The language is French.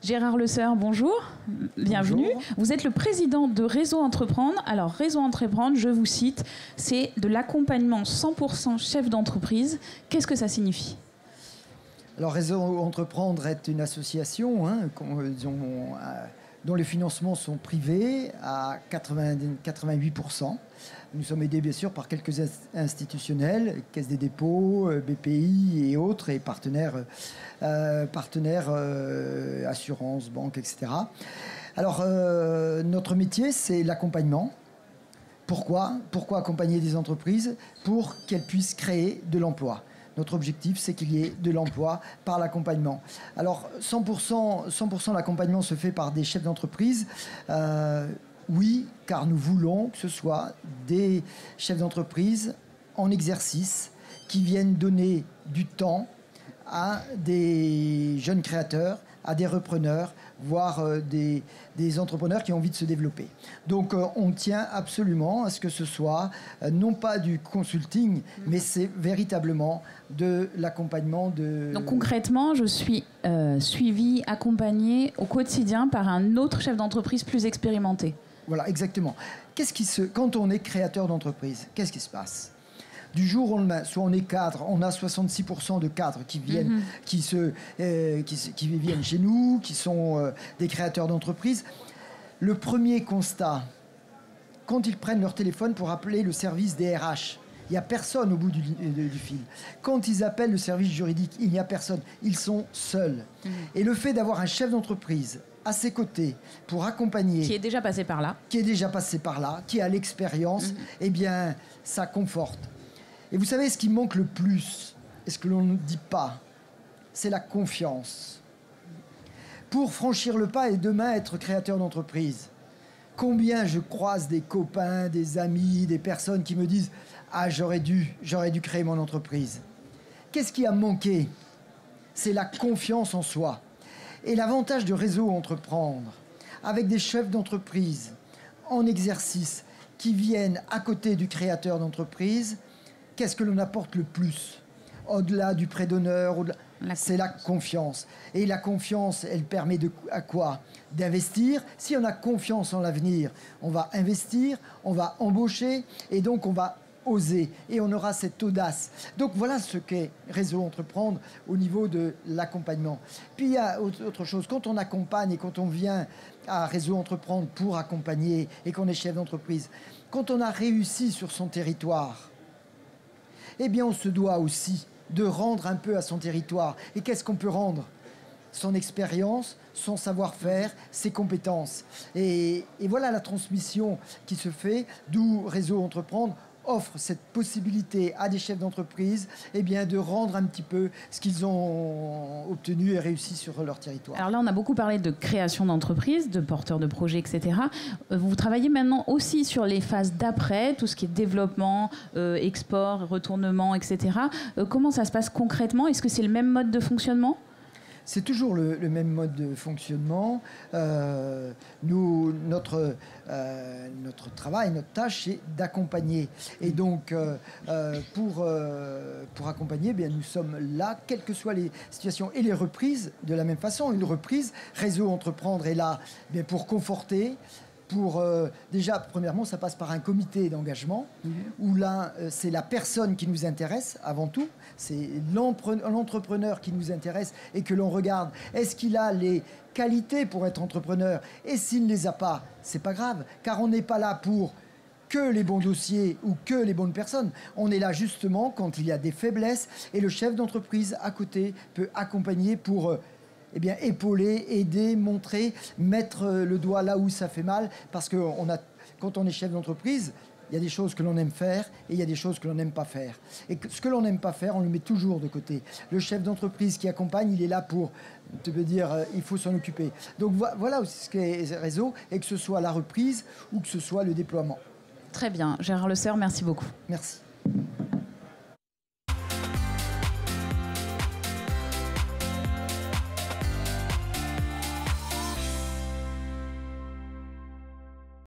Gérard Le Seur, bonjour, bienvenue. Bonjour. Vous êtes le président de Réseau Entreprendre. Alors, Réseau Entreprendre, je vous cite, c'est de l'accompagnement 100% chef d'entreprise. Qu'est-ce que ça signifie ? Alors, Réseau Entreprendre est une association dont les financements sont privés à 88%. Nous sommes aidés bien sûr par quelques institutionnels, Caisse des dépôts, BPI et autres, et partenaires assurances, banques, etc. Alors, notre métier, c'est l'accompagnement. Pourquoi accompagner des entreprises ? Pour qu'elles puissent créer de l'emploi. Notre objectif, c'est qu'il y ait de l'emploi par l'accompagnement. Alors, 100% l'accompagnement se fait par des chefs d'entreprise. Oui, car nous voulons que ce soit des chefs d'entreprise en exercice qui viennent donner du temps à des jeunes créateurs, à des repreneurs, voire des entrepreneurs qui ont envie de se développer. Donc on tient absolument à ce que ce soit non pas du consulting, mais c'est véritablement de l'accompagnement de... Donc concrètement, je suis suivi, accompagné au quotidien par un autre chef d'entreprise plus expérimenté. Voilà, exactement. Quand on est créateur d'entreprise, qu'est-ce qui se passe ? Du jour au lendemain, soit on est cadre, on a 66% de cadres qui viennent, qui viennent chez nous, qui sont des créateurs d'entreprise. Le premier constat, quand ils prennent leur téléphone pour appeler le service des RH, il n'y a personne au bout du fil. Quand ils appellent le service juridique, il n'y a personne. Ils sont seuls. Et le fait d'avoir un chef d'entreprise à ses côtés pour accompagner... Qui est déjà passé par là. Qui a l'expérience, eh bien, ça conforte. Et vous savez, ce qui manque le plus, et ce que l'on ne dit pas, c'est la confiance. Pour franchir le pas et demain être créateur d'entreprise, combien je croise des copains, des amis, des personnes qui me disent « Ah, j'aurais dû créer mon entreprise ». Qu'est-ce qui a manqué ? C'est la confiance en soi. Et l'avantage de Réseau Entreprendre, avec des chefs d'entreprise en exercice qui viennent à côté du créateur d'entreprise, qu'est-ce que l'on apporte le plus ? Au-delà du prêt d'honneur, c'est la confiance. Et la confiance, elle permet à quoi ? D'investir. Si on a confiance en l'avenir, on va investir, on va embaucher, et donc on va oser. Et on aura cette audace. Donc voilà ce qu'est Réseau Entreprendre au niveau de l'accompagnement. Puis il y a autre chose. Quand on accompagne et quand on vient à Réseau Entreprendre pour accompagner et qu'on est chef d'entreprise, quand on a réussi sur son territoire, eh bien, on se doit aussi de rendre un peu à son territoire. Et qu'est-ce qu'on peut rendre ? Son expérience, son savoir-faire, ses compétences. Et voilà la transmission qui se fait, d'où Réseau Entreprendre offre cette possibilité à des chefs d'entreprise eh bien, de rendre un petit peu ce qu'ils ont obtenu et réussi sur leur territoire. Alors là, on a beaucoup parlé de création d'entreprise, de porteurs de projets, etc. Vous travaillez maintenant aussi sur les phases d'après, tout ce qui est développement, export, retournement, etc. Comment ça se passe concrètement ? Est-ce que c'est le même mode de fonctionnement ? C'est toujours le même mode de fonctionnement. Notre travail, notre tâche, c'est d'accompagner. Et donc, pour accompagner, bien, nous sommes là, quelles que soient les situations. Et les reprises, de la même façon, une reprise, Réseau Entreprendre est là bien, pour conforter. Déjà, premièrement, ça passe par un comité d'engagement où là, c'est la personne qui nous intéresse avant tout. C'est l'entrepreneur qui nous intéresse et que l'on regarde. Est-ce qu'il a les qualités pour être entrepreneur ? Et s'il ne les a pas, c'est pas grave, car on n'est pas là pour que les bons dossiers ou que les bonnes personnes. On est là justement quand il y a des faiblesses et le chef d'entreprise à côté peut accompagner pour... eh bien, épauler, aider, montrer, mettre le doigt là où ça fait mal. Parce que quand on est chef d'entreprise, il y a des choses que l'on aime faire et il y a des choses que l'on n'aime pas faire. Et ce que l'on n'aime pas faire, on le met toujours de côté. Le chef d'entreprise qui accompagne, il est là pour te dire il faut s'en occuper. Donc voilà aussi ce qu'est Réseau, et que ce soit la reprise ou que ce soit le déploiement. Très bien. Gérard Le Seur, merci beaucoup. Merci.